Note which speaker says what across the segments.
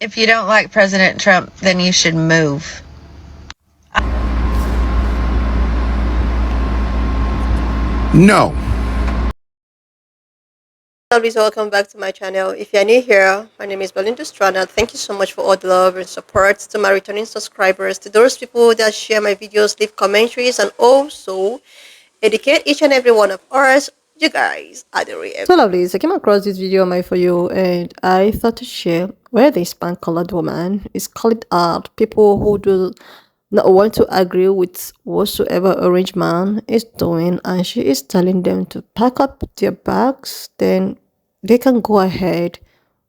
Speaker 1: If you don't like President Trump, then you should move.
Speaker 2: No.
Speaker 3: Please welcome back to my channel. If you're new here, my name is Belinda Strana. Thank you so much for all the love and support. To my returning subscribers, to those people that share my videos, leave commentaries, and also educate each and every one of us. You guys are the real. So lovely. I came across this video on my For You and I thought to share where this pan-colored woman is calling out people who do not want to agree with whatsoever arranged man is doing, and she is telling them to pack up their bags, then they can go ahead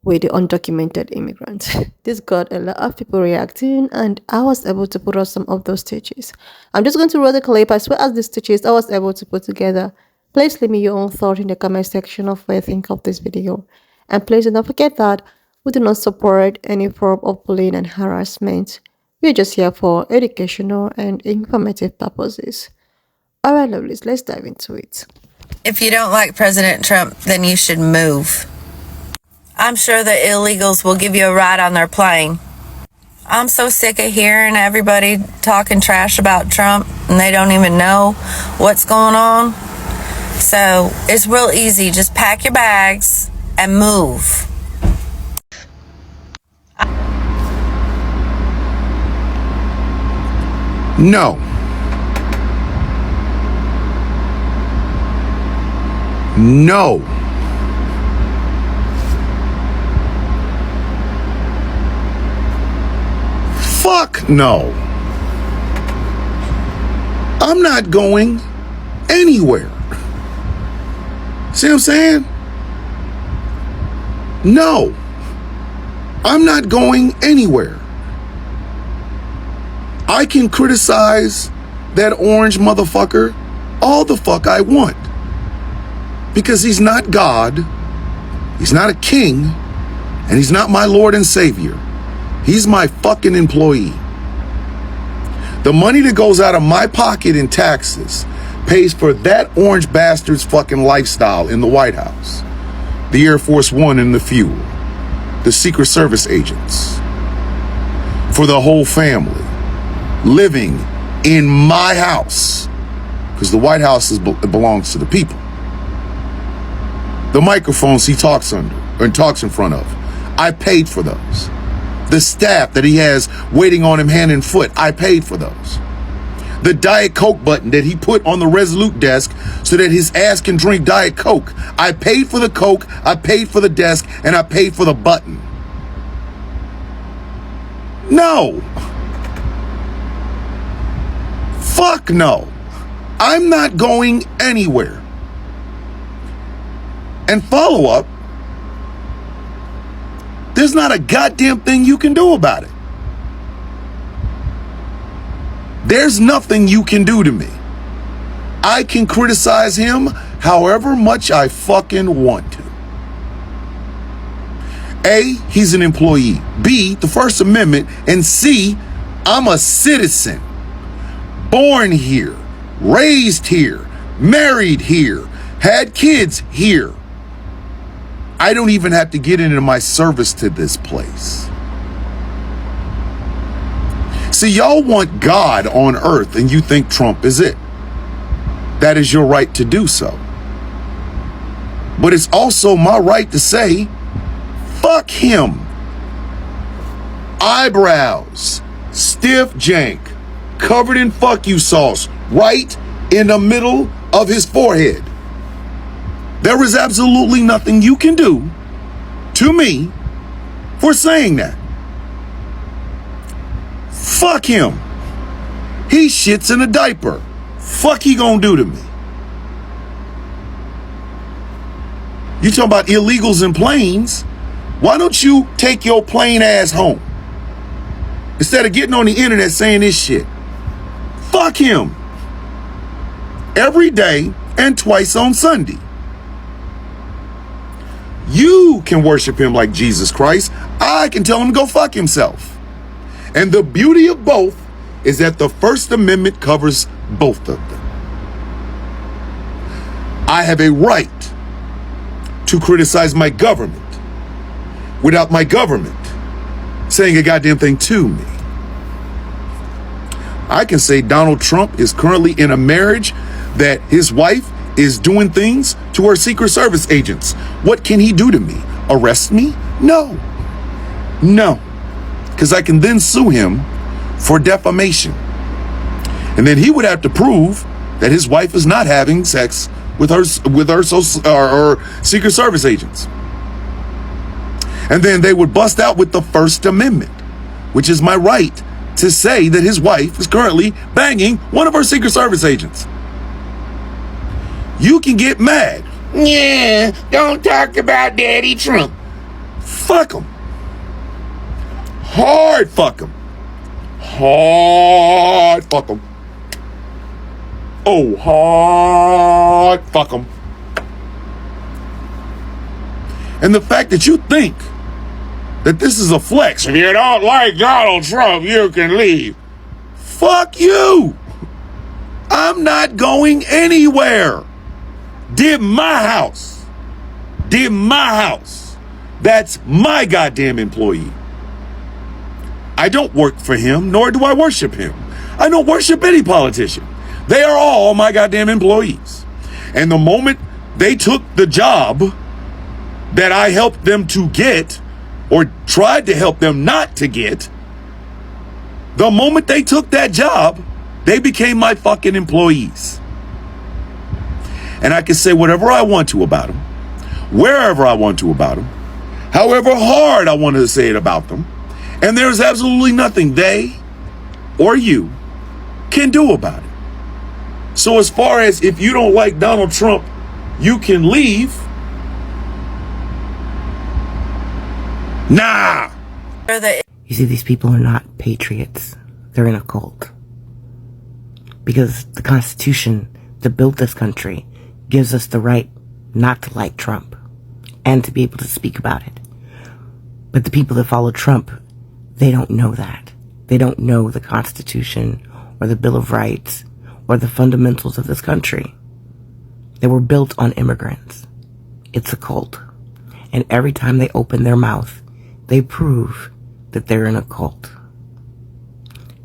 Speaker 3: with the undocumented immigrants. This got a lot of people reacting, and I was able to put out some of those stitches. I'm just going to roll the clip as well as the stitches I was able to put together. Please leave me your own thought in the comment section of what you think of this video. And please do not forget that we do not support any form of bullying and harassment. We're just here for educational and informative purposes. Alright, lovelies, let's dive into it.
Speaker 1: If you don't like President Trump, then you should move. I'm sure the illegals will give you a ride on their plane. I'm so sick of hearing everybody talking trash about Trump and they don't even know what's going on. So it's real easy. Just pack your bags and move.
Speaker 2: No. No. Fuck no. I'm not going anywhere. See what I'm saying? No. I'm not going anywhere. I can criticize that orange motherfucker all the fuck I want. Because he's not God, he's not a king, and he's not my Lord and Savior. He's my fucking employee. The money that goes out of my pocket in taxes pays for that orange bastard's fucking lifestyle in the White House, the Air Force One and the fuel, the Secret Service agents, for the whole family living in my house, because the White House belongs to the people. The microphones he talks under and talks in front of, I paid for those. The staff that he has waiting on him hand and foot, I paid for those. The Diet Coke button that he put on the Resolute desk so that his ass can drink Diet Coke, I paid for the Coke, I paid for the desk, and I paid for the button. No. Fuck no. I'm not going anywhere. And follow up, there's not a goddamn thing you can do about it. There's nothing you can do to me. I can criticize him however much I fucking want to. A, he's an employee. B, the First Amendment. And C, I'm a citizen. Born here, raised here, married here, had kids here. I don't even have to get into my service to this place. See, y'all want God on earth and you think Trump is it. That is your right to do so. But it's also my right to say, fuck him. Eyebrows, stiff jank, covered in fuck you sauce, right in the middle of his forehead. There is absolutely nothing you can do to me for saying that. Fuck him. He shits in a diaper. Fuck he gonna do to me? You talking about illegals in planes? Why don't you take your plain ass home? Instead of getting on the internet saying this shit. Fuck him. Every day and twice on Sunday. You can worship him like Jesus Christ. I can tell him to go fuck himself. And the beauty of both is that the First Amendment covers both of them. I have a right to criticize my government without my government saying a goddamn thing to me. I can say Donald Trump is currently in a marriage that his wife is doing things to her Secret Service agents. What can he do to me? Arrest me? No. No. Because I can then sue him for defamation. And then he would have to prove that his wife is not having sex with her Secret Service agents. And then they would bust out with the First Amendment, which is my right to say that his wife is currently banging one of her Secret Service agents. You can get mad. Yeah, don't talk about Daddy Trump. Fuck him. Hard fuck him. Hard fuck him. Oh, hard fuck him. And the fact that you think that this is a flex, if you don't like Donald Trump, you can leave. Fuck you. I'm not going anywhere. Did my house. Did my house. That's my goddamn employee. I don't work for him, nor do I worship him. I don't worship any politician. They are all my goddamn employees. And the moment they took the job that I helped them to get, or tried to help them not to get, the moment they took that job, they became my fucking employees. And I can say whatever I want to about them, wherever I want to about them, however hard I want to say it about them, and there's absolutely nothing they or you can do about it. So as far as if you don't like Donald Trump, you can leave. Nah.
Speaker 4: You see, these people are not patriots. They're in a cult. Because the Constitution that built this country gives us the right not to like Trump and to be able to speak about it. But the people that follow Trump, they don't know that. They don't know the Constitution or the Bill of Rights or the fundamentals of this country. They were built on immigrants. It's a cult. And every time they open their mouth, they prove that they're in a cult.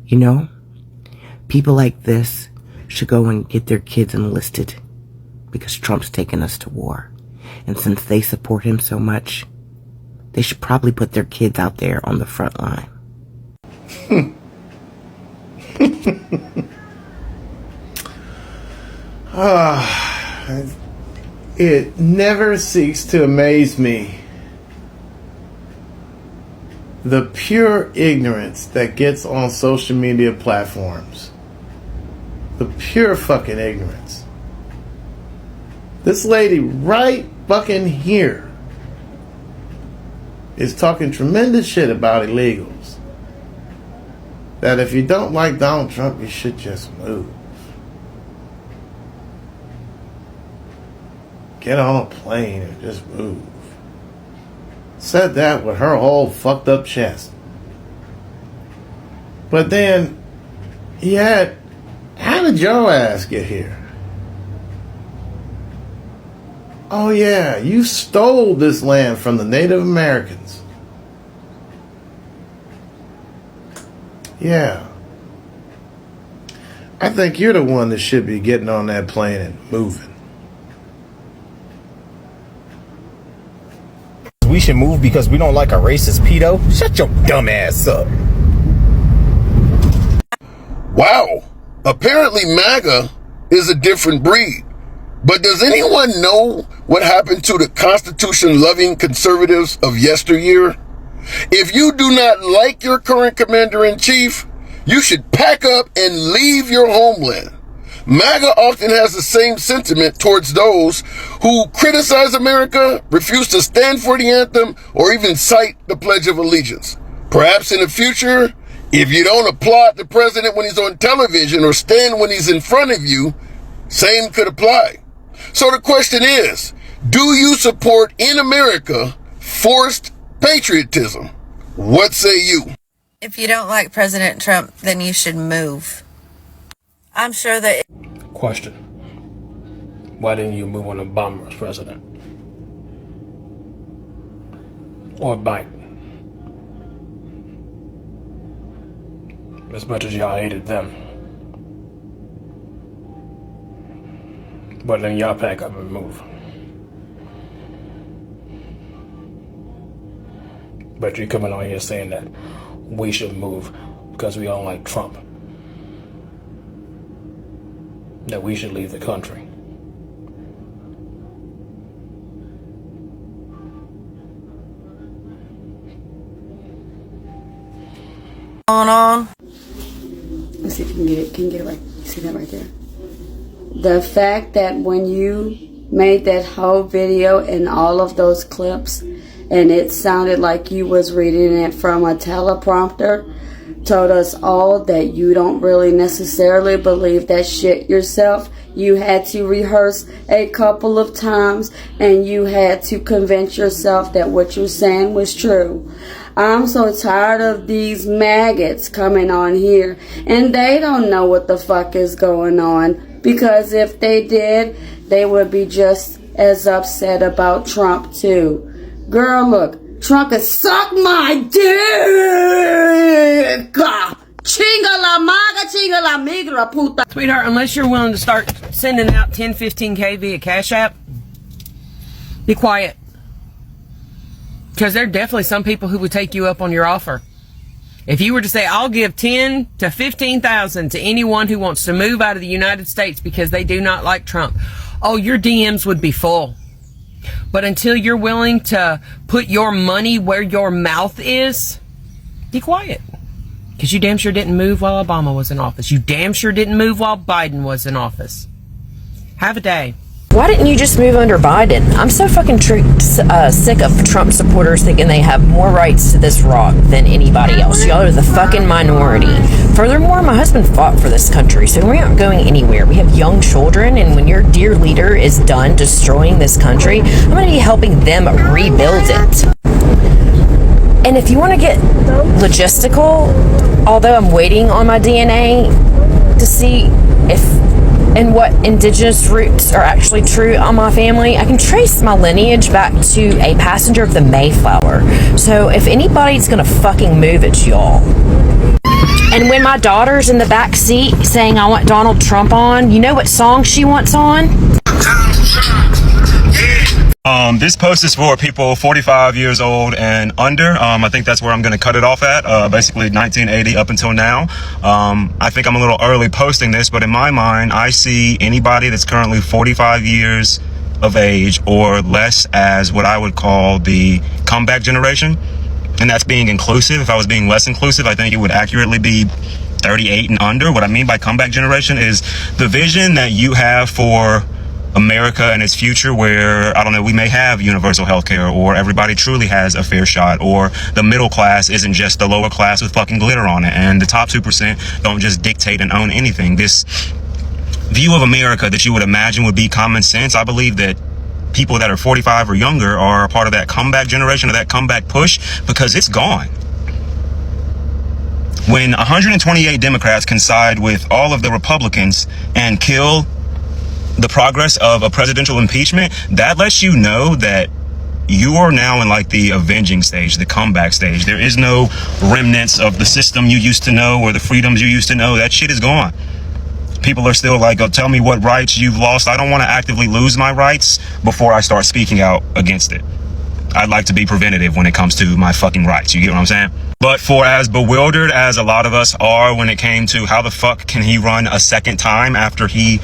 Speaker 4: You know, people like this should go and get their kids enlisted because Trump's taken us to war. And since they support him so much, they should probably put their kids out there on the front line.
Speaker 5: It never ceases to amaze me the pure ignorance that gets on social media platforms. The pure fucking ignorance. This lady right fucking here is talking tremendous shit about illegals. That if you don't like Donald Trump, you should just move. Get on a plane and just move. Said that with her whole fucked up chest. But then, how did your ass get here? Oh yeah, you stole this land from the Native Americans. Yeah. I think you're the one that should be getting on that plane and moving.
Speaker 6: We should move because we don't like a racist pedo? Shut your dumb ass up.
Speaker 2: Wow. Apparently MAGA is a different breed. But does anyone know what happened to the Constitution-loving conservatives of yesteryear? If you do not like your current commander-in-chief, you should pack up and leave your homeland. MAGA often has the same sentiment towards those who criticize America, refuse to stand for the anthem, or even cite the Pledge of Allegiance. Perhaps in the future, if you don't applaud the president when he's on television or stand when he's in front of you, same could apply. So the question is, do you support in America forced patriotism? What say you?
Speaker 1: If you don't like President Trump, then you should move. I'm sure that...
Speaker 7: Question. Why didn't you move when Obama was president? Or Biden? As much as y'all hated them. But then y'all pack up and move. But you're coming on here saying that we should move because we don't like Trump. That we should leave the country.
Speaker 1: Going on.
Speaker 8: Let's see if you can get it. Can you get it right? See that right there? The fact that when you made that whole video and all of those clips, and it sounded like you was reading it from a teleprompter, told us all that you don't really necessarily believe that shit yourself. You had to rehearse a couple of times, and you had to convince yourself that what you're saying was true. I'm so tired of these maggots coming on here, and they don't know what the fuck is going on, because if they did, they would be just as upset about Trump too. Girl, look, Trump could suck my dick. Chinga la maga, chinga la migra, puta.
Speaker 9: Sweetheart, unless you're willing to start sending out 10, 15K via Cash App, be quiet. Because there are definitely some people who would take you up on your offer. If you were to say, I'll give 10 to 15,000 to anyone who wants to move out of the United States because they do not like Trump, oh, your DMs would be full. But until you're willing to put your money where your mouth is, be quiet. Because you damn sure didn't move while Obama was in office. You damn sure didn't move while Biden was in office. Have a day.
Speaker 10: Why didn't you just move under Biden? I'm so fucking sick of Trump supporters thinking they have more rights to this rock than anybody else. Y'all are the fucking minority. Furthermore, my husband fought for this country, so we aren't going anywhere. We have young children, and when your dear leader is done destroying this country, I'm going to be helping them rebuild it. And if you want to get logistical, although I'm waiting on my DNA to see if and what indigenous roots are actually true on my family, I can trace my lineage back to a passenger of the Mayflower. So if anybody's gonna fucking move, it's y'all. And when my daughter's in the back seat saying I want Donald Trump on, you know what song she wants on?
Speaker 11: This post is for people 45 years old and under. I think that's where I'm going to cut it off at, basically 1980 up until now. I think I'm a little early posting this, but in my mind, I see anybody that's currently 45 years of age or less as what I would call the comeback generation. And that's being inclusive. If I was being less inclusive, I think it would accurately be 38 and under. What I mean by comeback generation is the vision that you have for America and its future, where, I don't know, we may have universal health care, or everybody truly has a fair shot, or the middle class isn't just the lower class with fucking glitter on it, and the top 2% don't just dictate and own anything. This view of America that you would imagine would be common sense, I believe that people that are 45 or younger are a part of that comeback generation, or that comeback push, because it's gone. When 128 Democrats can side with all of the Republicans and kill the progress of a presidential impeachment, that lets you know that you are now in like the avenging stage, the comeback stage. There is no remnants of the system you used to know or the freedoms you used to know. That shit is gone. People are still like, oh, tell me what rights you've lost. I don't want to actively lose my rights before I start speaking out against it. I'd like to be preventative when it comes to my fucking rights. You get what I'm saying? But for as bewildered as a lot of us are when it came to how the fuck can he run a second time after he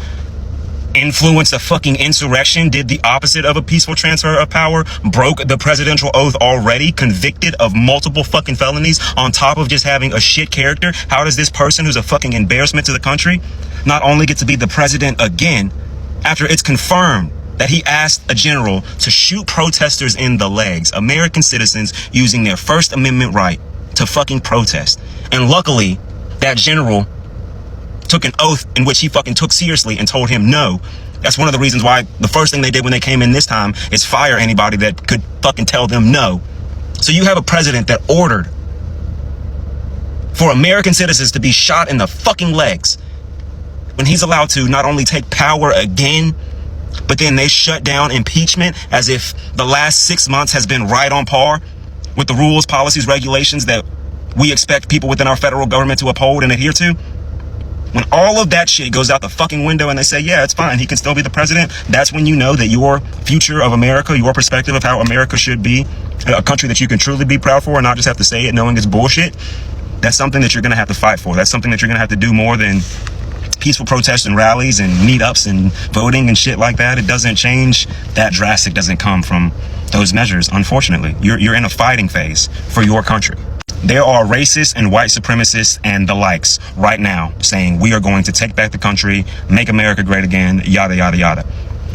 Speaker 11: influenced a fucking insurrection, did the opposite of a peaceful transfer of power, broke the presidential oath already, convicted of multiple fucking felonies on top of just having a shit character, how does this person who's a fucking embarrassment to the country not only get to be the president again after it's confirmed that he asked a general to shoot protesters in the legs, American citizens using their First Amendment right to fucking protest? And luckily, that general took an oath in which he fucking took seriously and told him no. That's one of the reasons why the first thing they did when they came in this time is fire anybody that could fucking tell them no. So you have a president that ordered for American citizens to be shot in the fucking legs when he's allowed to not only take power again, but then they shut down impeachment as if the last 6 months has been right on par with the rules, policies, regulations that we expect people within our federal government to uphold and adhere to. When all of that shit goes out the fucking window and they say, yeah, it's fine, he can still be the president, that's when you know that your future of America, your perspective of how America should be, a country that you can truly be proud for and not just have to say it knowing it's bullshit, that's something that you're going to have to fight for. That's something that you're going to have to do more than peaceful protests and rallies and meetups and voting and shit like that. It doesn't change that drastic, doesn't come from those measures, unfortunately. You're in a fighting phase for your country. There are racists and white supremacists and the likes right now saying we are going to take back the country, make America great again, yada, yada, yada.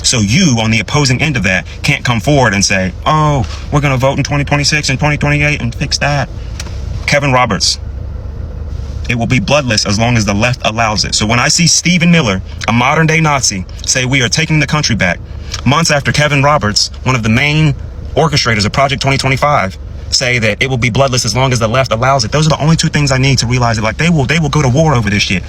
Speaker 11: So you, on the opposing end of that, can't come forward and say, oh, we're going to vote in 2026 and 2028 and fix that. Kevin Roberts, it will be bloodless as long as the left allows it. So when I see Stephen Miller, a modern day Nazi, say we are taking the country back, months after Kevin Roberts, one of the main orchestrators of Project 2025, say that it will be bloodless as long as the left allows it. Those are the only two things I need to realize that, like, they will go to war over this shit.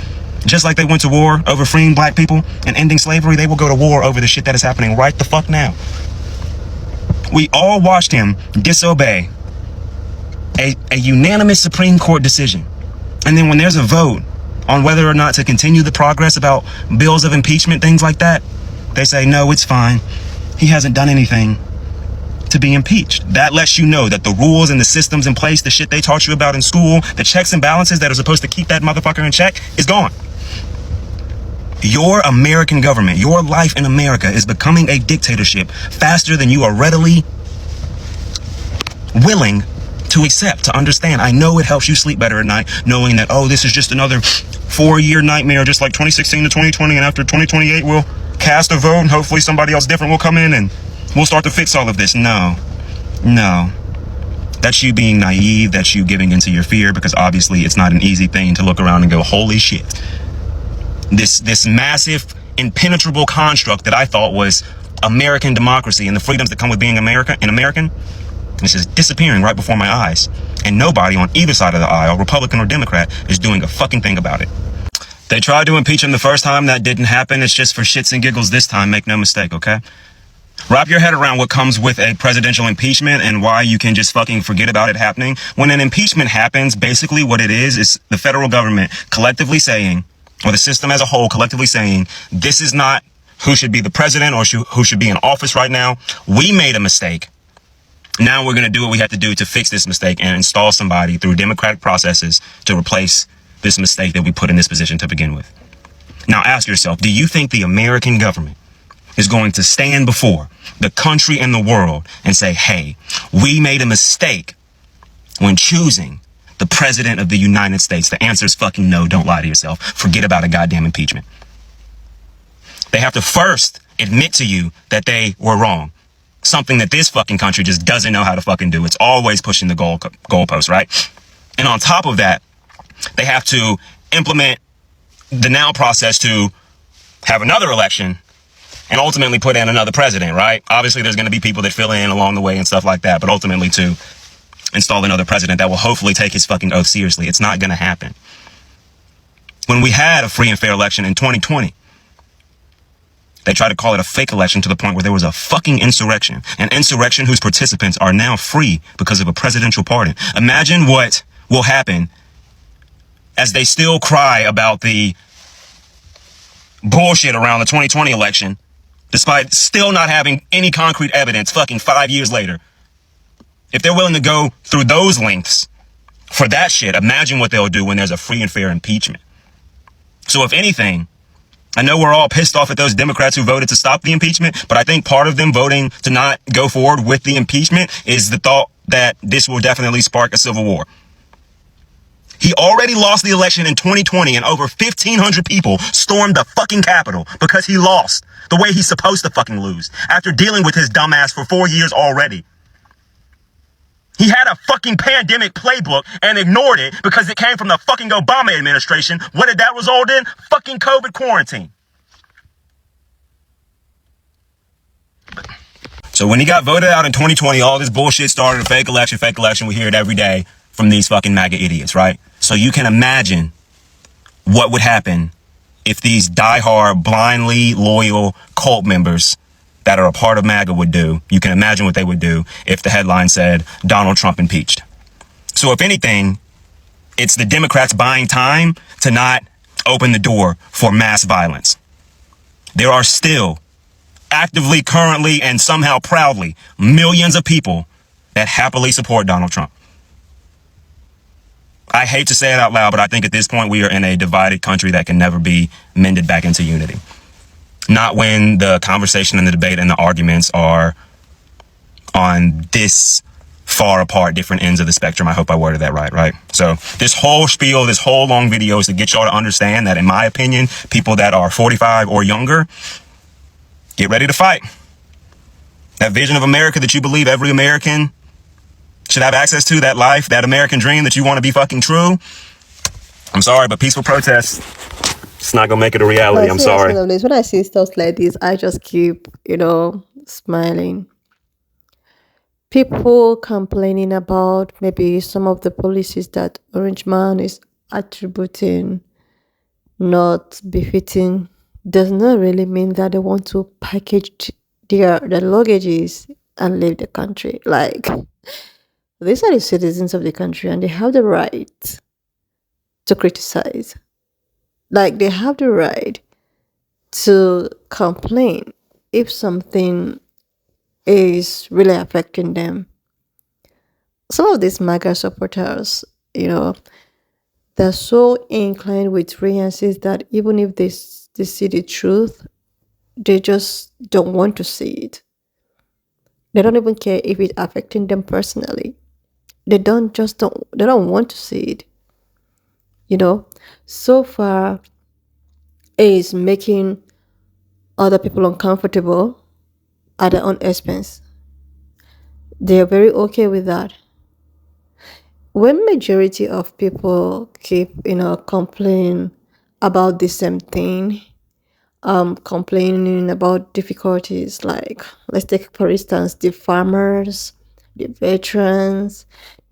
Speaker 11: Just like they went to war over freeing black people and ending slavery, they will go to war over the shit that is happening right the fuck now. We all watched him disobey a unanimous Supreme Court decision. And then when there's a vote on whether or not to continue the progress about bills of impeachment, things like that, they say, no, it's fine. He hasn't done anything to be impeached. That lets you know that the rules and the systems in place, the shit they taught you about in school, the checks and balances that are supposed to keep that motherfucker in check is gone. Your American government, your life in America is becoming a dictatorship faster than you are readily willing to accept, to understand. I know it helps you sleep better at night knowing that, oh, this is just another 4-year nightmare, just like 2016 to 2020, and after 2028 we'll cast a vote and hopefully somebody else different will come in and we'll start to fix all of this. No. That's you being naive. That's you giving into your fear, because obviously it's not an easy thing to look around and go, holy shit. This massive, impenetrable construct that I thought was American democracy and the freedoms that come with being American, this is disappearing right before my eyes. And nobody on either side of the aisle, Republican or Democrat, is doing a fucking thing about it. They tried to impeach him the first time. That didn't happen. It's just for shits and giggles this time. Make no mistake, okay? Wrap your head around what comes with a presidential impeachment and why you can just fucking forget about it happening. When an impeachment happens, basically what it is the federal government collectively saying, or the system as a whole collectively saying, this is not who should be the president or who should be in office right now. We made a mistake. Now we're going to do what we have to do to fix this mistake and install somebody through democratic processes to replace this mistake that we put in this position to begin with. Now ask yourself, do you think the American government is going to stand before the country and the world and say, hey, we made a mistake when choosing the president of the United States? The answer is fucking no. Don't lie to yourself. Forget about a goddamn impeachment. They have to first admit to you that they were wrong. Something that this fucking country just doesn't know how to fucking do. It's always pushing the goalpost, right? And on top of that, they have to implement the now process to have another election and ultimately put in another president, right? Obviously, there's going to be people that fill in along the way and stuff like that, but ultimately to install another president that will hopefully take his fucking oath seriously. It's not going to happen. When we had a free and fair election in 2020, they tried to call it a fake election to the point where there was a fucking insurrection, an insurrection whose participants are now free because of a presidential pardon. Imagine what will happen as they still cry about the bullshit around the 2020 election, despite still not having any concrete evidence fucking 5 years later. If they're willing to go through those lengths for that shit, imagine what they'll do when there's a free and fair impeachment. So if anything, I know we're all pissed off at those Democrats who voted to stop the impeachment, but I think part of them voting to not go forward with the impeachment is the thought that this will definitely spark a civil war. He already lost the election in 2020 and over 1,500 people stormed the fucking Capitol because he lost the way he's supposed to fucking lose after dealing with his dumbass for 4 years already. He had a fucking pandemic playbook and ignored it because it came from the fucking Obama administration. What did that result in? Fucking COVID quarantine. So when he got voted out in 2020, all this bullshit started. A fake election. We hear it every day from these fucking MAGA idiots, right? So you can imagine what would happen if these diehard, blindly loyal cult members that are a part of MAGA would do. You can imagine what they would do if the headline said Donald Trump impeached. So if anything, It's the Democrats buying time to not open the door for mass violence. There are still actively, currently, and somehow proudly millions of people that happily support Donald Trump. I hate to say it out loud, but I think at this point we are in a divided country that can never be mended back into unity. Not when the conversation and the debate and the arguments are on this far apart, different ends of the spectrum. I hope I worded that right? So this whole spiel, this whole long video is to get y'all to understand that, in my opinion, people that are 45 or younger, get ready to fight. That vision of America that you believe every American should have access to, that life, that American dream that you want to be fucking true. I'm sorry, but peaceful protest, it's not gonna make it a reality. I'm sorry.
Speaker 3: When I see stuff like this, I just keep, smiling. People complaining about maybe some of the policies that Orange Man is attributing not befitting does not really mean that they want to package their luggages and leave the country. Like, these are the citizens of the country and they have the right to criticize. Like, they have the right to complain if something is really affecting them. Some of these MAGA supporters, they're so inclined with grievances that even if they see the truth, they just don't want to see it. They don't even care if it's affecting them personally. They don't want to see it. So far is making other people uncomfortable at their own expense. They are very okay with that. When majority of people keep, complaining about the same thing, complaining about difficulties, like, let's take for instance the farmers, the veterans,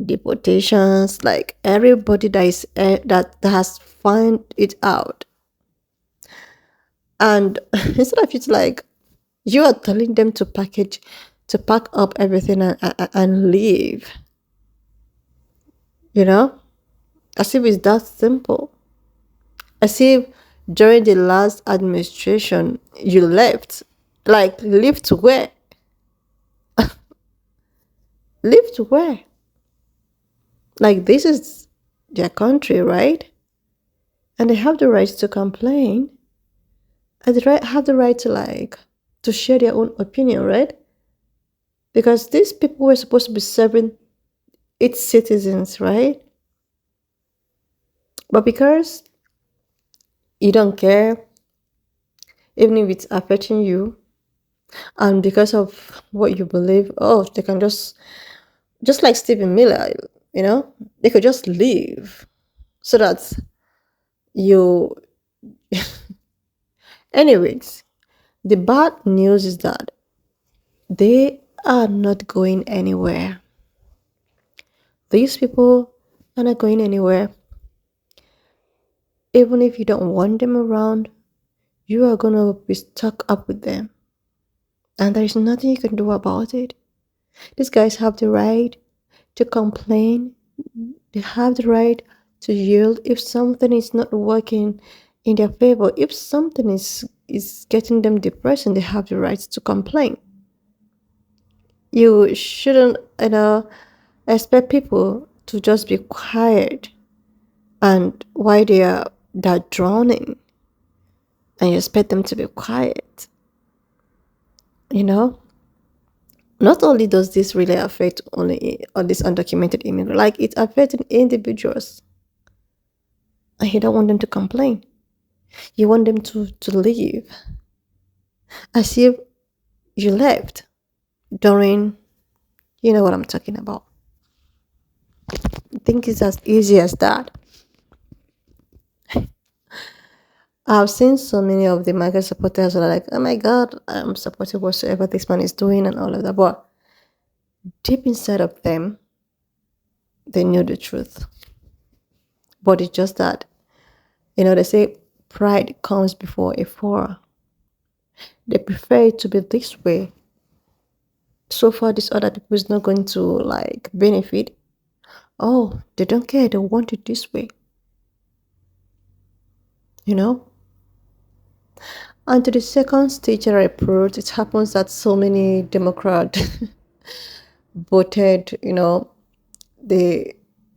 Speaker 3: deportations, like everybody that has found it out, and instead of it, like, you are telling them to pack up everything and leave, as if it's that simple. As if during the last administration you left. Like, leave to where? Leave to where? Like, this is their country, right? And they have the right to complain. And they have the right to share their own opinion, right? Because these people were supposed to be serving its citizens, right? But because you don't care, even if it's affecting you, and because of what you believe, they can just like Stephen Miller, they could just leave so that you. Anyways, the bad news is that they are not going anywhere. These people are not going anywhere. Even if you don't want them around, you are going to be stuck up with them. And there is nothing you can do about it. These guys have the right to complain. They have the right to yield if something is not working in their favor. If something is getting them depressed, they have the right to complain. You shouldn't, expect people to just be quiet and while they're drowning, and you expect them to be quiet. Not only does this really affect only on this undocumented immigrant, like, it's affecting individuals. And you don't want them to complain. You want them to leave. As if you left during, you know what I'm talking about. I think it's as easy as that. I've seen so many of the MAGA supporters who are like, oh my God, I'm supporting whatsoever this man is doing and all of that. But deep inside of them, they knew the truth. But it's just that, they say pride comes before a fall. They prefer it to be this way. So far, this other people is not going to benefit. oh, they don't care, they want it this way. You know? And to the second stage report, it happens that so many Democrats voted, they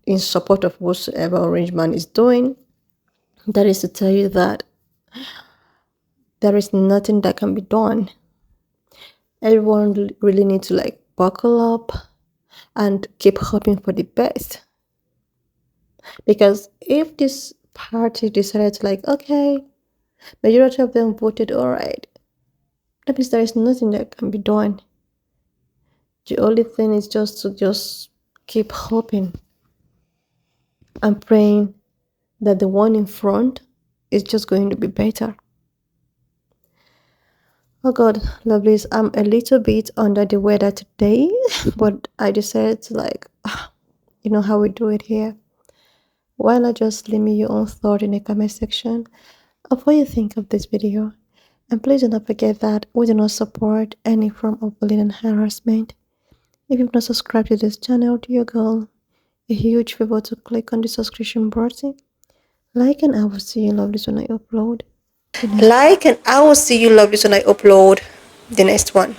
Speaker 3: in support of whatsoever arrangement is doing. That is to tell you that there is nothing that can be done. Everyone really needs to like buckle up and keep hoping for the best. Because if this party decided to like, okay, majority of them voted all right, that means there is nothing that can be done. The only thing is just to just keep hoping and praying that the one in front is just going to be better. Oh God, lovelies, I'm a little bit under the weather today, but I decided to like, you know how we do it here. Why not just leave me your own thought in the comment section of what you think of this video. And please do not forget that we do not support any form of bullying and harassment. If you've not subscribed to this channel, do your girl a huge favor to click on the subscription button. Like, and I will see you lovelies when I upload. Like, and I will see you lovelies when I upload the next one.